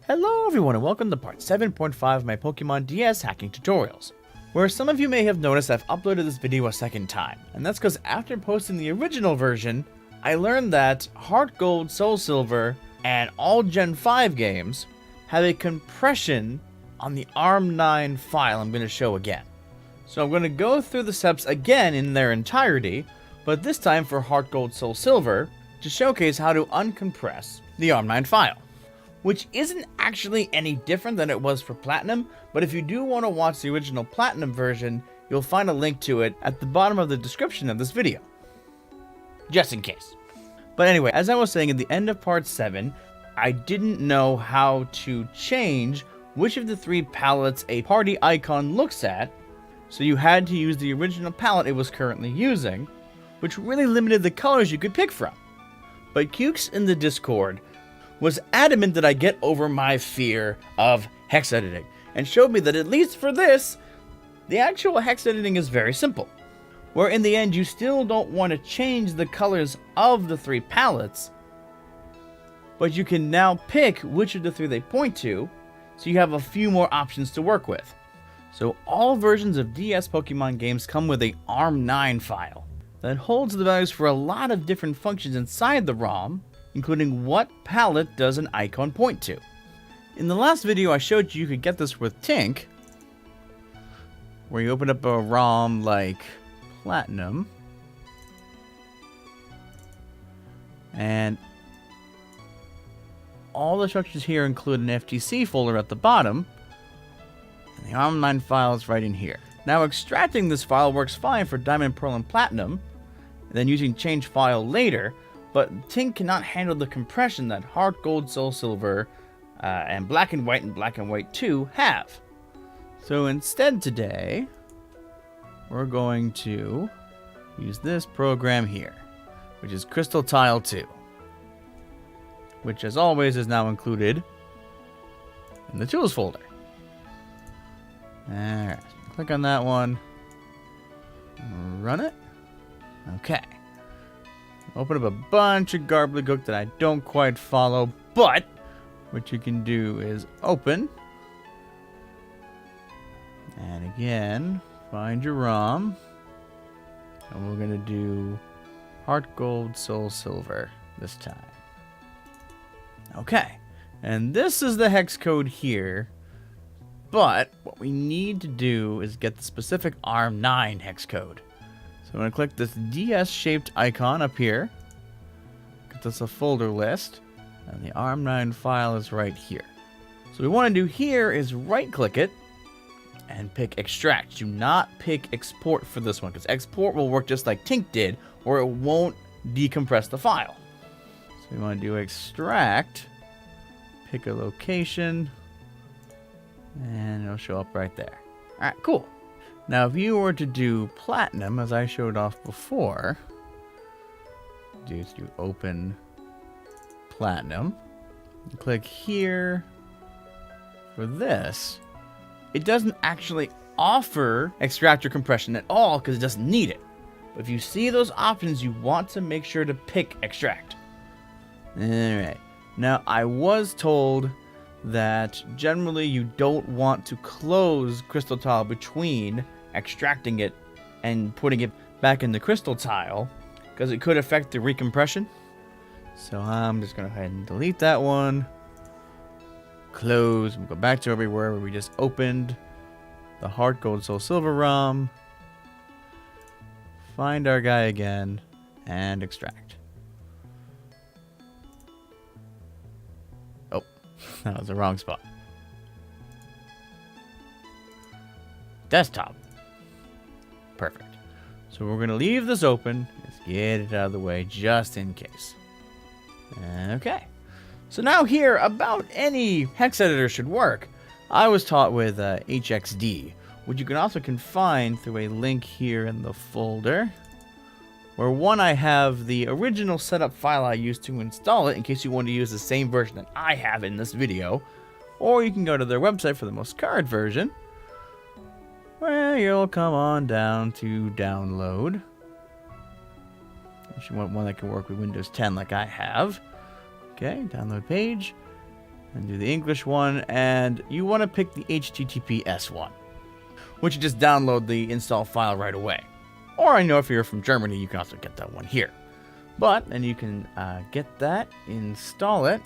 Hello everyone and welcome to part 7.5 of my Pokemon DS hacking tutorials, where some of you may have noticed I've uploaded this video a second time, and that's because after posting the original version, I learned that Heart Gold, Soul Silver, and all Gen 5 games have a compression on the ARM9 file I'm going to show again. So I'm going to go through the steps again in their entirety, but this time for Heart Gold, Soul Silver, to showcase how to uncompress the ARM9 file. Which isn't actually any different than it was for Platinum, but if you do want to watch the original Platinum version, you'll find a link to it at the bottom of the description of this video. Just in case. But anyway, as I was saying at the end of part 7, I didn't know how to change which of the 3 palettes a party icon looks at, so you had to use the original palette it was currently using, which really limited the colors you could pick from. But Cukes in the Discord was adamant that I get over my fear of hex editing, and showed me that at least for this, the actual hex editing is very simple. Where in the end you still don't want to change the colors of the 3 palettes, but you can now pick which of the 3 they point to, so you have a few more options to work with. So all versions of DS Pokemon games come with a ARM9 file that holds the values for a lot of different functions inside the ROM, including what palette does an icon point to. In the last video I showed you could get this with Tink, where you open up a ROM like Platinum, and all the structures here include an FTC folder at the bottom, and the ARM9 file is right in here. Now extracting this file works fine for Diamond, Pearl, and Platinum, and then using change file later, but Tink cannot handle the compression that Heart Gold, Soul Silver, and Black and White 2 have. So instead today, we're going to use this program here, which is Crystal Tile 2, which as always is now included in the tools folder. Alright, click on that one, run it. Okay. Open up a bunch of gobbledygook that I don't quite follow, but what you can do is open. And again, find your ROM. And we're going to do Heart Gold, Soul Silver this time. Okay. And this is the hex code here. But what we need to do is get the specific ARM9 hex code. So I'm going to click this DS-shaped icon up here. Get us a folder list. And the ARM9 file is right here. So what we want to do here is right-click it and pick Extract. Do not pick Export for this one, because Export will work just like Tink did, or it won't decompress the file. So we want to do Extract, pick a location, and it'll show up right there. Alright, cool. Now, if you were to do Platinum, as I showed off before, do Open Platinum, click here for this. It doesn't actually offer extract or compression at all because it doesn't need it. But if you see those options, you want to make sure to pick Extract. Alright. Now, I was told that generally you don't want to close Crystal Tile between extracting it and putting it back in the Crystal Tile, because it could affect the recompression. So I'm just going to go ahead and delete that one. Close. We'll go back to everywhere where we just opened the Heart Gold, Soul Silver ROM. Find our guy again and extract. Oh, that was the wrong spot. Desktop. Perfect. So we're going to leave this open. Let's get it out of the way just in case. Okay. So now here, about any hex editor should work. I was taught with HXD, which you can also find through a link here in the folder, where one I have the original setup file I used to install it in case you want to use the same version that I have in this video, or you can go to their website for the most current version, where you'll come on down to download. If you want one that can work with Windows 10 like I have. Okay, download page. And do the English one, and you want to pick the HTTPS one, which you just download the install file right away. Or I know if you're from Germany, you can also get that one here. But then you can get that, install it,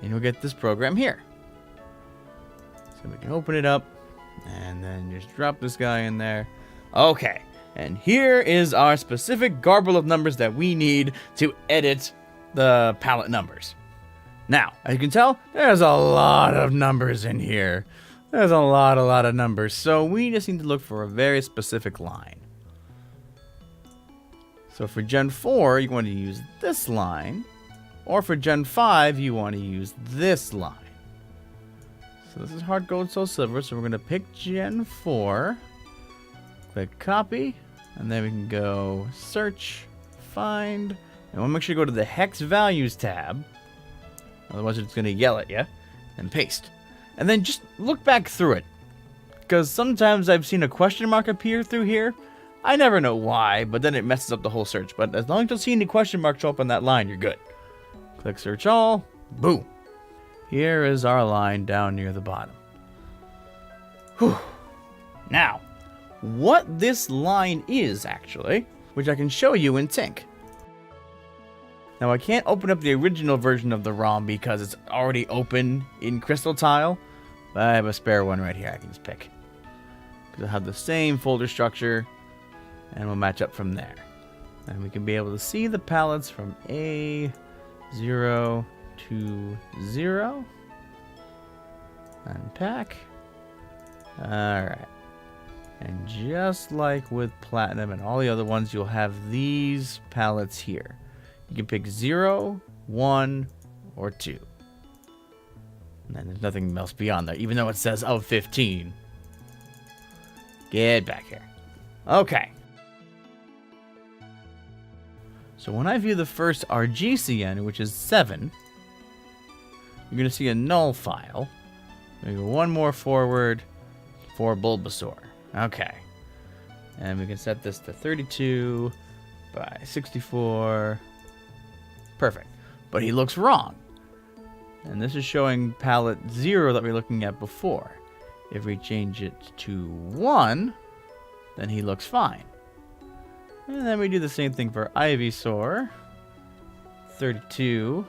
and you'll get this program here. So we can open it up, and then just drop this guy in there. Okay, and here is our specific garble of numbers that we need to edit the palette numbers. Now, as you can tell, there's a lot of numbers in here. There's a lot of numbers. So we just need to look for a very specific line. So for Gen 4, you want to use this line. Or for Gen 5, you want to use this line. So this is hard gold, soul silver. So we're going to pick Gen 4. Click copy. And then we can go search, find. And we'll make sure to go to the hex values tab. Otherwise, it's going to yell at you. And paste. And then just look back through it. Because sometimes I've seen a question mark appear through here. I never know why, but then it messes up the whole search. But as long as you don't see any question marks show up on that line, you're good. Click search all. Boom. Here is our line down near the bottom. Whew. Now, what this line is actually, which I can show you in Tink. Now, I can't open up the original version of the ROM because it's already open in Crystal Tile. But I have a spare one right here I can just pick. Because I have the same folder structure. And we'll match up from there. And we can be able to see the pallets from A0 to 0. Unpack. Alright. And just like with Platinum and all the other ones, you'll have these pallets here. You can pick 0, 1, or 2. And then there's nothing else beyond that, even though it says of 15. Get back here. Okay. So when I view the first RGCN, which is 7, you're going to see a null file. We go one more forward for Bulbasaur. Okay. And we can set this to 32 by 64. Perfect. But he looks wrong. And this is showing palette 0 that we were looking at before. If we change it to 1, then he looks fine. And then we do the same thing for Ivysaur. 32.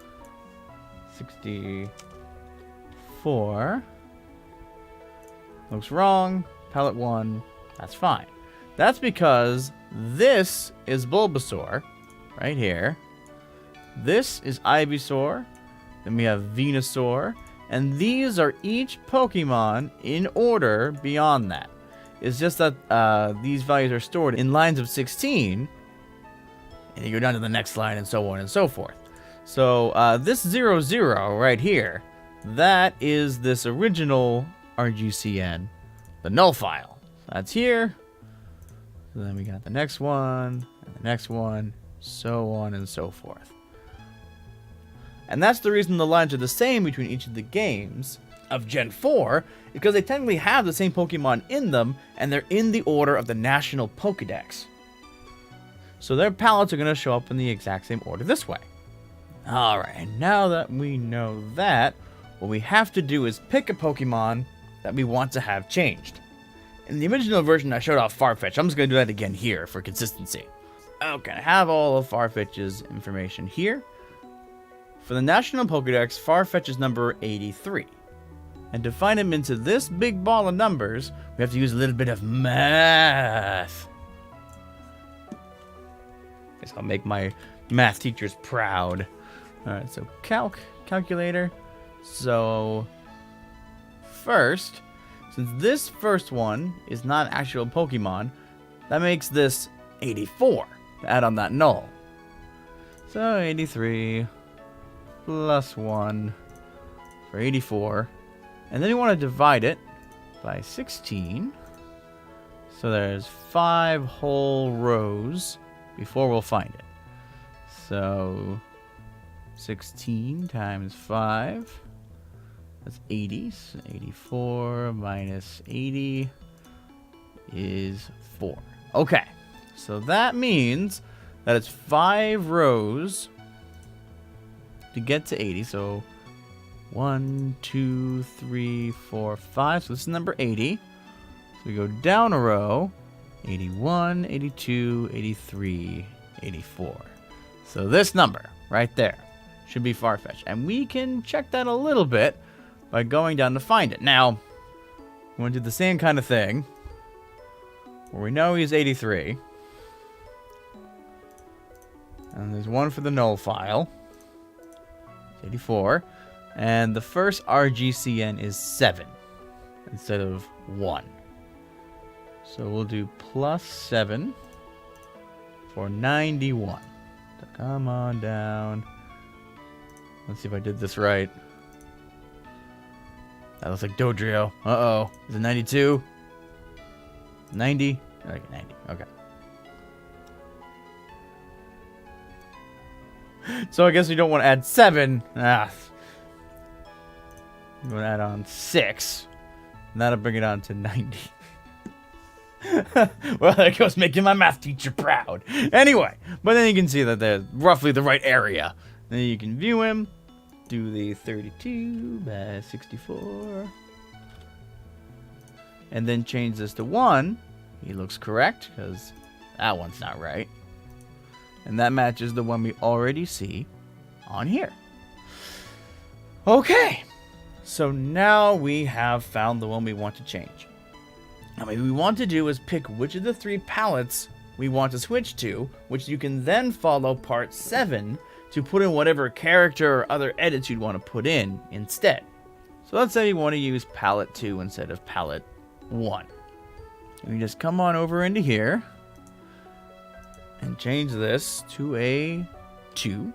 64. Looks wrong. Palette 1. That's fine. That's because this is Bulbasaur. Right here. This is Ivysaur. Then we have Venusaur. And these are each Pokemon in order beyond that. It's just that these values are stored in lines of 16. And you go down to the next line and so on and so forth. So this 0, 0 right here, that is this original RGCN, the null file. That's here. So then we got the next one, and the next one, so on and so forth. And that's the reason the lines are the same between each of the games of Gen 4, because they technically have the same Pokemon in them, and they're in the order of the National Pokédex. So their palettes are going to show up in the exact same order this way. Alright, and now that we know that, what we have to do is pick a Pokemon that we want to have changed. In the original version, I showed off Farfetch. I'm just going to do that again here for consistency. Okay, I have all of Farfetch's information here. For the National Pokédex, Farfetch is number 83. And to find him into this big ball of numbers, we have to use a little bit of math. Guess I'll make my math teachers proud. Alright, so calculator. So, first, since this first one is not an actual Pokemon, that makes this 84 to add on that null. So, 83 plus 1 for 84. And then you want to divide it by 16. So there's 5 whole rows before we'll find it. So 16 times 5. That's 80. So 84 minus 80 is 4. Okay. So that means that it's 5 rows to get to 80. So 1, 2, 3, 4, 5. So this is number 80. So we go down a row. 81, 82, 83, 84. So this number right there should be far-fetched. And we can check that a little bit by going down to find it. Now, we want to do the same kind of thing where we know he's 83. And there's one for the null file. It's 84. And the first RGCN is 7 instead of 1. So we'll do +7 for 91. So come on down. Let's see if I did this right. That looks like Dodrio. Uh-oh. Is it 92? 90? Okay, 90. Okay. So I guess we don't want to add 7. You want to add on 6. And that'll bring it on to 90. Well, there goes making my math teacher proud. Anyway, but then you can see that they're roughly the right area. Then you can view him. Do the 32 by 64. And then change this to 1. He looks correct, because that one's not right. And that matches the one we already see on here. Okay. So now we have found the one we want to change. Now, what we want to do is pick which of the 3 pallets we want to switch to, which you can then follow part 7 to put in whatever character or other edits you'd want to put in instead. So let's say you want to use palette 2 instead of palette 1. You just come on over into here and change this to a 2.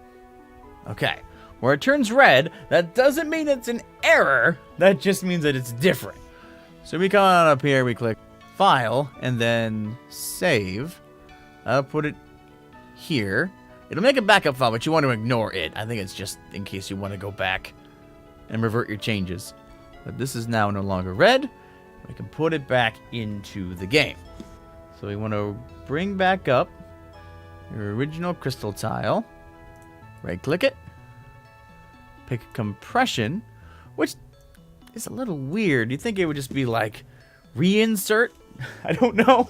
Okay. Where it turns red, that doesn't mean it's an error. That just means that it's different. So we come on up here, we click File, and then Save. I'll put it here. It'll make a backup file, but you want to ignore it. I think it's just in case you want to go back and revert your changes. But this is now no longer red. We can put it back into the game. So we want to bring back up your original crystal tile. Right-click it. Pick Compression, which is a little weird. You'd think it would just be like reinsert. I don't know.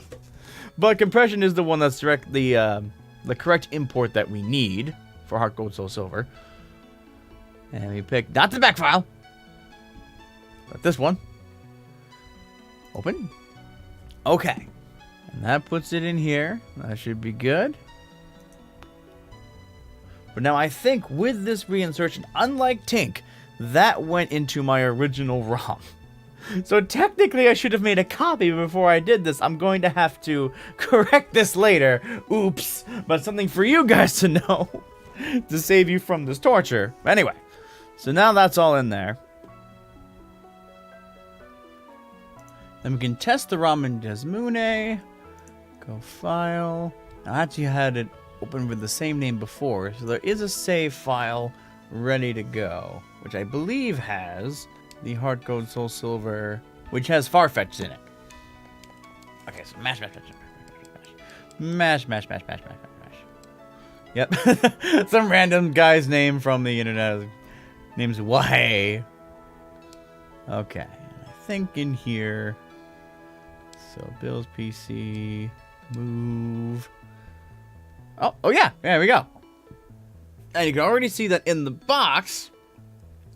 But compression is the one that's directly the correct import that we need for Heart Gold Soul Silver. And we pick not the back file, but this one. Open. Okay. And that puts it in here. That should be good. But now I think with this reinsertion, unlike Tink, that went into my original ROM. So technically I should have made a copy before I did this. I'm going to have to correct this later. Oops. But something for you guys to know to save you from this torture. Anyway, so now that's all in there. Then we can test the ROM in Desmune. Go File. I actually had it open with the same name before, so there is a save file ready to go, which I believe has the Heart Gold Soul Silver, which has Farfetch'd in it. Okay, so mash. Yep. Some random guy's name from the internet. Name's Wahey. Okay, I think in here. So Bill's PC, move. Oh yeah, there we go. And you can already see that in the box,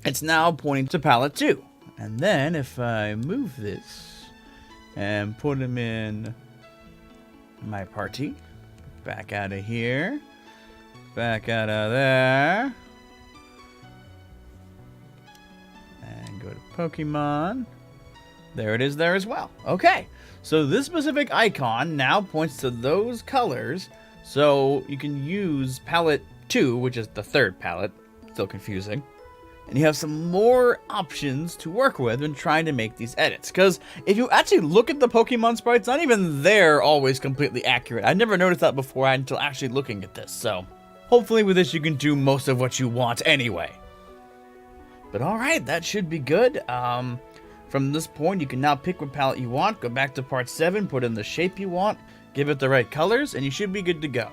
it's now pointing to palette 2. And then if I move this and put him in my party, back out of here, back out of there, and go to Pokemon. There it is there as well. Okay, so this specific icon now points to those colors. So you can use palette 2, which is the third palette, still confusing. And you have some more options to work with when trying to make these edits. Because if you actually look at the Pokemon sprites, not even they're always completely accurate. I never noticed that before until actually looking at this. So hopefully with this you can do most of what you want anyway. But alright, that should be good. From this point you can now pick what palette you want, go back to part 7, put in the shape you want, give it the right colors, and you should be good to go.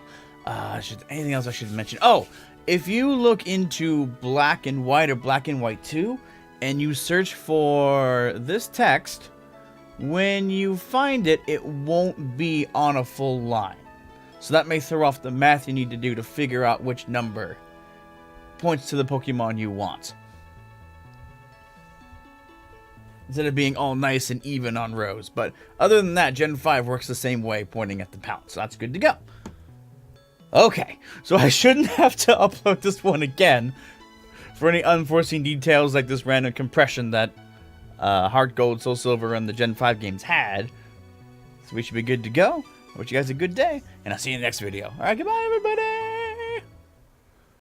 Anything else I should mention? Oh, if you look into Black and White or Black and White 2, and you search for this text, when you find it, it won't be on a full line. So that may throw off the math you need to do to figure out which number points to the Pokemon you want, instead of being all nice and even on rows. But other than that, Gen 5 works the same way, pointing at the palette, so that's good to go. Okay, so I shouldn't have to upload this one again for any unforeseen details like this random compression that Heart Gold, Soul Silver, and the Gen 5 games had. So we should be good to go. I wish you guys a good day, and I'll see you in the next video. Alright, goodbye everybody!